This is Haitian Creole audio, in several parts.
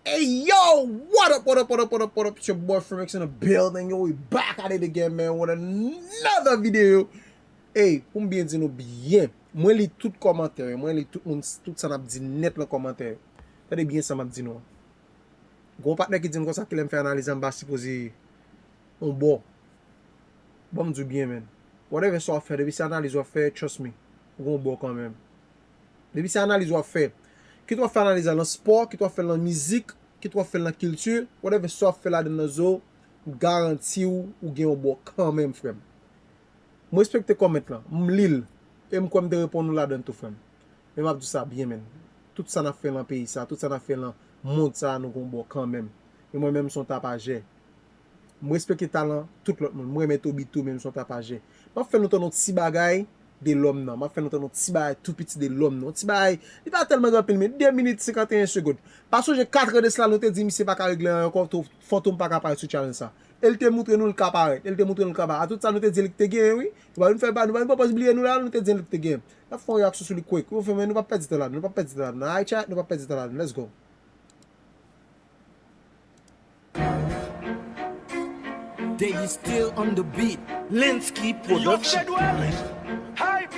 Hey yo, what up, what up, what up, what up, what up? It's your boy Fremex in the building. Yo, we back at it again, man, with another video. Hey, pou m bien di nou bien. Mwen li tout komentary, mwen li tout sa nap di net le komentary. Tade bien sa map di nou. Gon partner ki di m kon sa ki lem fè analize m basi posi on bo. Bon m di bien, man. Whatever so fè, debi se analize wap fè, trust me, gon bo kan men. Debi se analize wap fè, ki to fè analize lan sport, ki to fè lan mizik, ki to fè lan kultur, whatever so fè la den zo, garanti ou gen ou bo kan men frem. Mwen respekte koment lan, m lil, e m kwa m de repon nou la den tou frem. Men m ap di sa bien men. Tout sa na fè lan peyi sa, tout sa na fè lan moun sa nou kon bo kan men. E mwen men son tapaje. M respekte talan, tout lot moun. Mwen men to bitou men son tapaje. M ap fè nou ton not si bagay de l'om nan. M ap fè nou ton not si bagay tout piti de l'om nan. Ti bagay, di pa telman gapil men, 2 minutes 51 secondes. Paso je 4 de sla nou te di mi se pa ka regle an kon tou fantoum pa ka pare sou challenge sa. El te moutre nou l'kapare. A tout sa nou te di lik te gen, oui. Tu ba nou fè ba, nou ba nou pa posibiliye nou la, nou te di lik te gen. La fon reaksyon sou li kwek. Nou pa pedi te la, nou pa pedi te la. Ay chat, nou pa pedi te la. Let's go. They still on the beat. Linsky Production. Hype.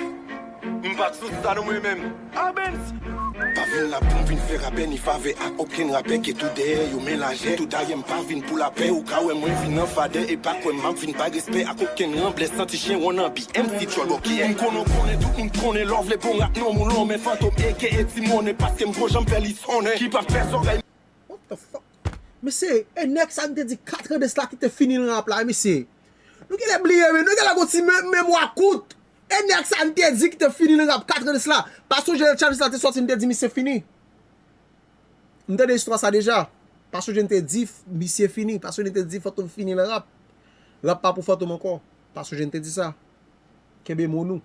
M'bat sou sa nou mwen men. Abens. Pa vin la pou vin fè rapè ni fave ak oken rapè ki tout derè yo mélange. Tout dayem pa vin pou la paix ou ka wè mwen vin nan fade e pa kwen mam vin pa respect ak oken remble santi chien wana bi MC Cholo ki en kono konen tout moun konen love le bon rat non moun lon men fantôme eke et Simone paske m'gro jam fè li sonne ki pa fè oreille. What the fuck? Mese, next an te di 4 de sla ki te fini nan rap la, mese. Nou ke le bliye men, nou ke la goti mèmwa kout. Next an te di ki te fini nan rap 4 de sla. Paso je challenge la te sorti, nte di mi se fini. Nte de histoire sa deja. Paso je nte di mi se fini. Paso je nte di fantoum fini nan rap. Rap pa pou fantoum ankon. Paso je nte di sa. Kembe mounou.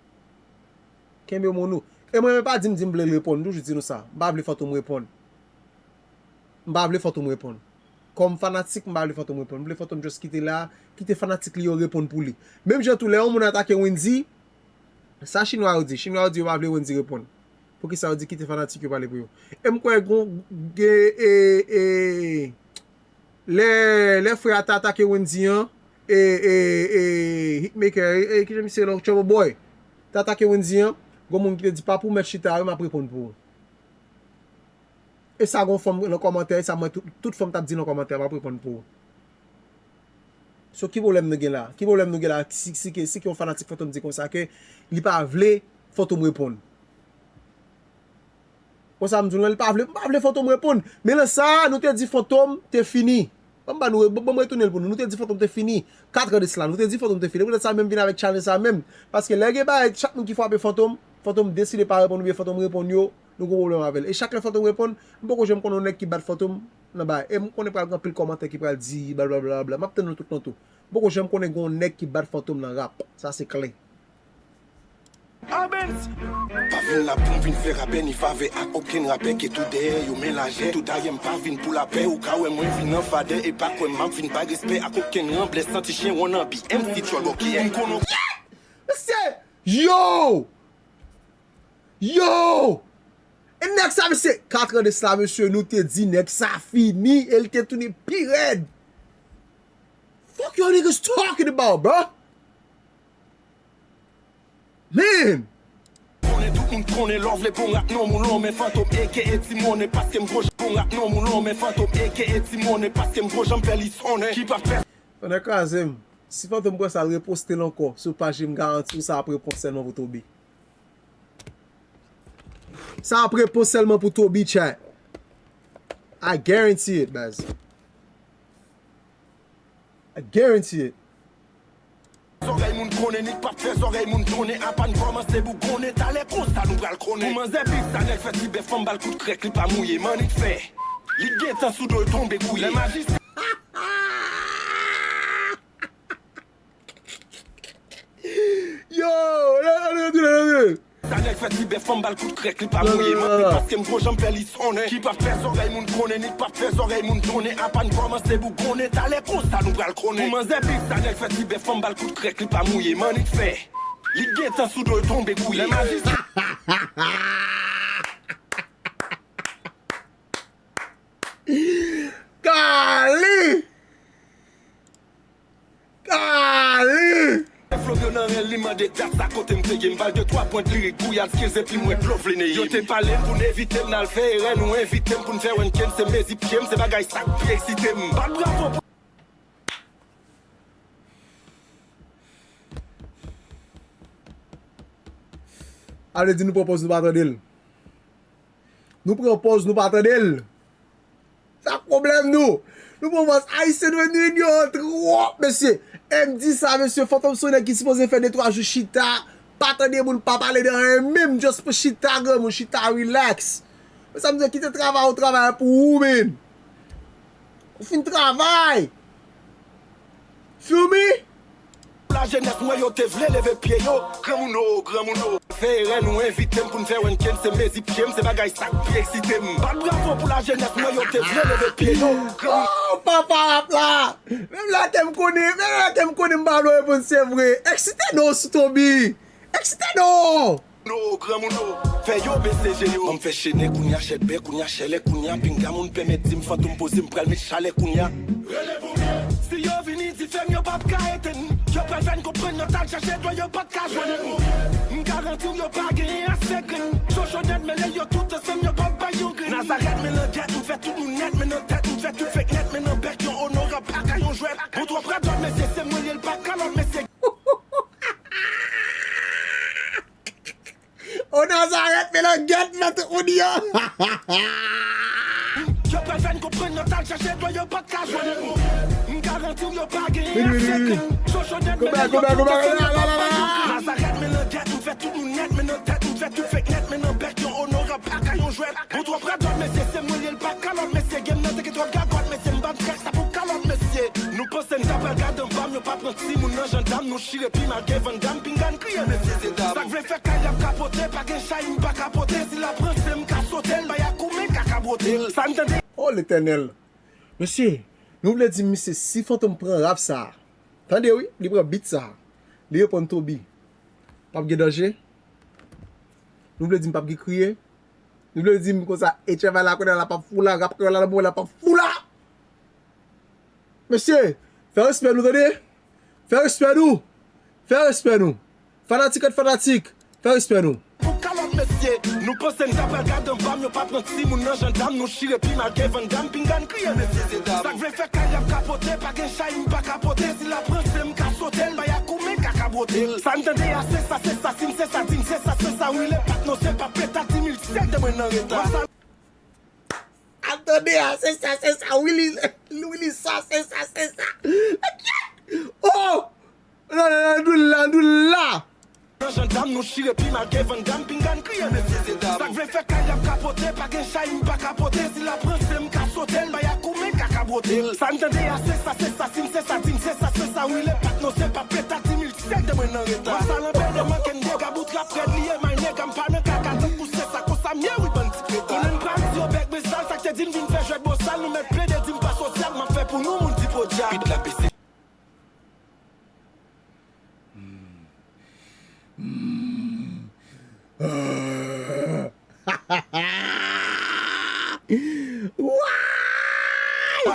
Kembe mounou. E mwen pa di mble repon. Dou je di nou sa. Mba vle fantoum repon. Mba vle fantoum repon. Kom fanatik mba vle fantoum repon. Mble fantoum just kite la. Kite fanatik li yo repon pou li. Mem jen tou le, on moun atake Wendy. Sa chinois ou di yo pa vle Wendy repon. Pou ki sa ou di kite fanatik yo pale pou yo. E mkwen gon le fwe ata atake Wendy an. Hitmaker, ki jen mi se lò, Trouble Boy. Ta atake Wendy an. Gon moun ki te di pa pou met chita, yo ma prepon pou. E sa gon fòm nan komantè, sa mwen tout fòm tap di nan komantè, ma prepon pou. So ki volem nou gen la? Ki volem nou gen la si ki yon fanatik fantoum di kon sa ke li pa vle fantoum repon. Kon sa mdou nan li pa vle fantoum repon. Men la sa nou te di fantoum te fini. Bon mwen tounel pou nou te di fantoum te fini. 4 de slan nou te di fantoum te fini. Pou de sa men vin avek challenge sa men. Paske lege ba chak nou ki fwa pe fantoum. Fantoum deside pa repon nou be fantoum repon yo. Nou kon problem avel. E chak le fantoum repon. Mpoko jem konon nek ki bat fantoum. Nan ba, e mkone pral gan pil komante ki pral di, blablabla, map ten nou tout nan tout. Boko jem konen gon nek ki bat fantoum nan rap. Sa se kle. Abens. Pa vin la pou vin fè rapè ni fave ak oken rapè ki tout derè yo mélange. Tout dayem pa vin pou la paix ou ka wè mwen vin nan fade e pa kwen mam vin pa respect ak oken remble santi chien wana bi MC Cholo ki en kono. Mese, yo! E nek sa mese, 4 de sla mese, nou te di nek sa fini, el te touni pi red. Fuck you niggas talking about, bro? Man! Konen tout moun konen love le bon rat non moun lon men fantôme eke et Simone paske m'gro jam bon rat non moun lon men fantôme eke et Simone paske m'gro jam fè li sonne ki pa fè. Fane kazem, si fantoum kwa sa reposte lanko, sou page m garanti ou sa apre pon selman pou Tobi. Sa apre pon selman pou Tobi, chat. I guarantee it, baz. I guarantee it. Zorey moun konen nik pa fè zorey moun tourne apan koman se bou konen talè kon sa nou pral konen. Pou man zè big sa nek fè si be fòm bal kout krek li pa mouye man nik fè. Li gen tan sou do tombe kouye. Le magiste. Yo! Sa nek fè si be fòm bal kout krek li pa mouye man nik paske m'gro jam fè li sonne. Ki pa fè zorey moun konen nik pa fè zorey moun tourne apan koman se bou konen talè kon sa nou pral konen. Pou man zè big sa nek fè si be fòm bal kout krek li pa mouye man nik fè. Li gen tan sou do tombe kouye. Le magiste. dans des dates à côté m'te game balle de 3 points de lyrique bouillade skills et puis moi bluff les nez. Yo t'es parlé pour n'éviter m'n'al faire nous inviter pour n'faire un ken c'est mes ipiem c'est bagay sac puis excité m'bat bravo. Allez, dis nous propose nous pas attendre. Nous propose nous pas attendre. C'est un problème nous. Nous propose Haïtien devenu union trop monsieur. Elle me dit ça monsieur Fantôme Sonnet qui supposé faire 2-3 jours chita. Pas attendre pour pas parler de rien même juste pour chita grand chita relax. Mais ça me dit quitter travail au travail pour vous men. On fin travail. Feel me? La jeunesse moi yo te vle lever pied yo grand mouno faire nous inviter pour nous faire un ken c'est mes ipiem c'est bagay sac puis excité m'bat bravo pour la jeunesse moi yo te vle lever pied yo oh papa là même là t'aimes connaît m'balo pour c'est vrai excité non sous Tobi excité non no grand mouno fait yo BCG yo on fait chaîner kounya chète bé kounya chèle kounya pinga moun permet dim fantôme poser m'pral met chalet kounya si yo vini di fem yo pas ka eten yo préfère comprendre notre temps chercher toi yo pas ka joindre m'garanti yo pas gagner à second chochonet mais yo tout ensemble yo pas yo Nazareth mais le jet nous fait tout nous net mais notre tête nous fait tout fake net mais nos bec yo honore pas ka yo jouer pour toi prêt mais c'est moi le pas calme mais c'est on Nazareth mais le get mettre au dia yo préfère comprendre notre temps chercher toi yo pas ka joindre m'garanti yo pas gagner à second chochonet mais Nazareth mais le jet nous fait tout nous net mais notre tête nous fait tout fake net mais nos bec yo honore pas ka yo jouer pour toi prêt mais c'est moi le pas calme mais c'est game notre que toi gagote mais c'est m'bam ça pour calme monsieur nous pensons d'après garde en bas nous pas prendre si mon gendarme nous chire puis marquer Vandam pingan crier mais c'est ça veut faire qu'il a capoté pas que chaîne pas capoter si la prend c'est me cassoter ba ya coumer cacaboter ça entendez oh l'éternel monsieur nous voulons dire monsieur si Fantôme prend rap ça attendez oui il prend beat ça il répond Tobi pas de danger nous voulons dire pas de crier nous voulons dire comme ça et tu vas là qu'on a pas fou là rap qu'on a la pas fou là monsieur fais respect nous attendez fais respect nous fanatique fais respect nous pour calme monsieur nous pensons d'après garde en bas nous pas prendre si mon gendarme nous chire puis marquer Vandam pingan crier mais c'est ça veut faire qu'il a capoté pas que chaîne pas capoter si la prend c'est me cassoter ba ya coumer cacaboter ça entendez c'est ça c'est ça oui les pattes non c'est pas pétard 1007 de moi dans retard attendez c'est ça Willy ça c'est ça oh là gendarme nous chire puis marquer Vandam pingan crier mais c'est ça veut faire qu'il a capoté pas que chaîne pas capoter si la prend c'est me cassoter ba ya coumer cacaboter ça entendez c'est ça oui les pattes non c'est pas pétard 1007 de moi dans retard ça l'empêche de manquer de gabout la près lié my nègre pas de caca tout c'est ça qu'on ça mieux oui bon petit on aime pas sur bec mais ça te dit vinn faire jouer beau ça nous mettre plein de dim pas social m'a fait pour nous mon petit podia vite la PC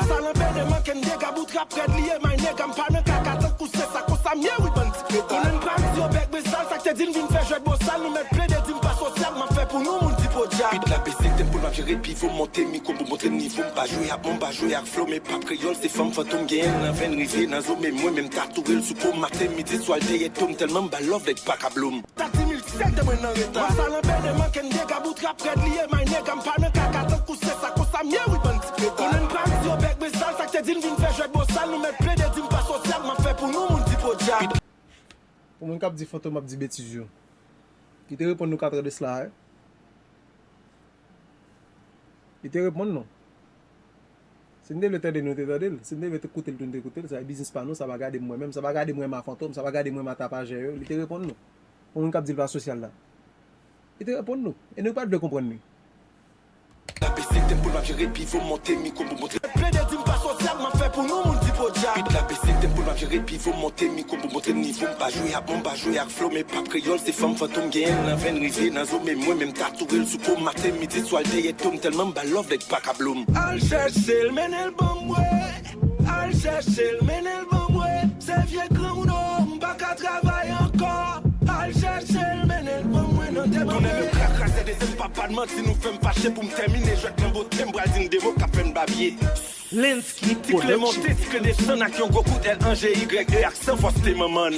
ça l'empêche de manquer de gabout la près lié my nègre pas de caca tout c'est ça qu'on ça mieux oui bon petit on aime pas sur bec mais ça te dit vinn faire jouer beau ça nous mettre plein de dim pas social m'a fait pour nous mon petit podia vite la PC tempo m'a gérer puis faut monter micro pour montrer niveau pas jouer à bombe pas jouer à flow mais pas créole c'est femme fantôme gain dans 20 rivière dans zo mais moi même tatouer le sous matin midi soir day tombe tellement ba love d'être pas cablum 1007 de moi dans retard ça l'empêche de manquer de gabout la près lié my nègre pas de caca tout c'est ça qu'on ça mieux oui bon petit on aime pas sur bec mais ça te dit vinn faire jouer beau ça nous mettre plein de dim pas social m'a fait pour nous mon petit podia pour mon cap dit Fantôme m'a dit bêtise yo qui te répond nous 4 de cela il te répond non c'est le temps de nous t'aider c'est le écouter le écouter ça business pas nous ça va garder moi même ça va garder moi ma Fantôme ça va garder moi ma tapage il te répond non pour mon cap dit pas social là il te répond non et nous pas de comprendre la PC tempo m'a gérer puis faut monter micro pour montrer plein de dim pas social m'a fait pour nous mon petit podia vite la PC tempo m'a gérer puis faut monter micro pour montrer niveau pas jouer à bombe pas jouer à flow mais pas créole c'est femme fantôme gain dans 20 rivière dans zo mais moi même tatouer le sous matin midi soir day tombe tellement ba love d'être pas cablum al chercher le menel bon al chercher le menel bon c'est vieux grand ou non pas qu'à travailler encore papa de menti nous fait me fâcher pour me terminer. Je vais te l'emboter, m'bral d'une démo qu'a fait un babier. Linsky Tic le monté, tic que des sons à qui ont beaucoup L1GY et accent force tes maman.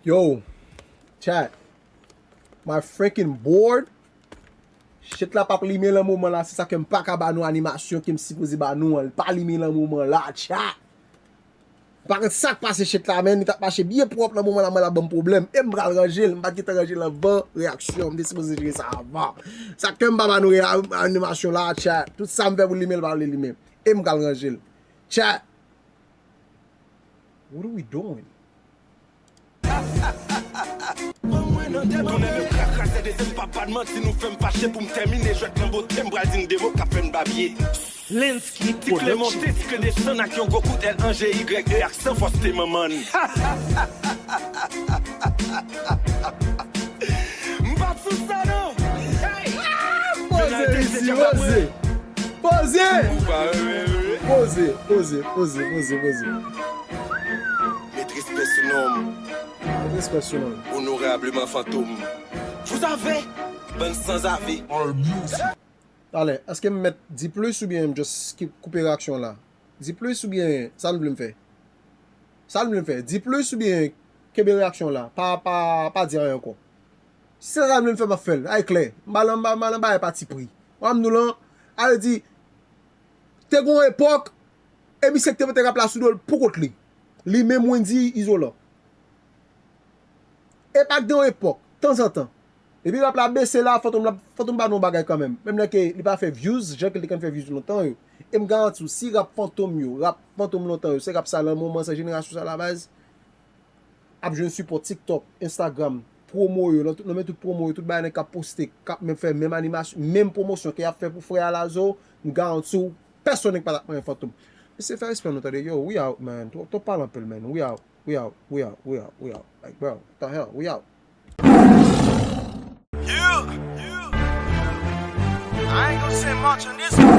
Yo, chat. My freaking board. Shit la pa lime lan moment là, c'est ça que m'pa ka ba nou animation qui m'supposé ba nou, pas lime lan moment là, chat. Par ça que passe shit là, men, il t'a passé bien propre dans moment là, la bon problème. Et m'bral ranger, m'pa ki ta ranger avant réaction, m'supposé gérer ça avant. Ça que m'pa ba nou animation là, chat. Tout ça m'fait pour lime le lime. Et m'bral ranger. Chat. What are we doing? Ton aime craquer, c'est des papa de menti nous fait me fâcher pour me terminer. Je vais te l'emboter, m'bral d'une démo qu'a fait un babier. Linsky Tic le monté, tic que des sons à qui ont beaucoup L1GY et accent force tes maman. M'bat sous ça non. Posez ici, posez. Posez. Posez. Maîtrise personnelle. Expressionnel. Honorablement fantôme. Vous avez bonne sans avis. Allez, est-ce que me mettre 10 plus ou bien juste couper réaction là? 10 plus ou bien ça me fait? Ça me fait 10 plus ou bien quelle réaction là? Pas dire rien encore. Si ça me fait ma faire, ay clair. Malamba est parti pris. On nous là, elle dit t'es gon époque et puis c'est que te place sous pour contre lui. Lui même moins dit isolant. Et pas dans époque, temps en temps. Et puis la baisser là, faut ba non bagay quand même. Même là que il pas fait views, j'ai que quelqu'un fait views longtemps yo. Et me garantis si rap fantôme longtemps yo, c'est rap ça là moment sa génération ça la base. Ap je suis pour TikTok, Instagram, promo yo, nous met tout promo yo, tout ba nan ka poster, ka même faire même animation, même promotion qu'il a fait pour frère Lazo, me garantis personne n'est pas un fantôme. Mais c'est faire respect nous yo, we out man. Tu parles un peu man. We out. Like bro, what the hell? We out. I ain't gonna say much on this one.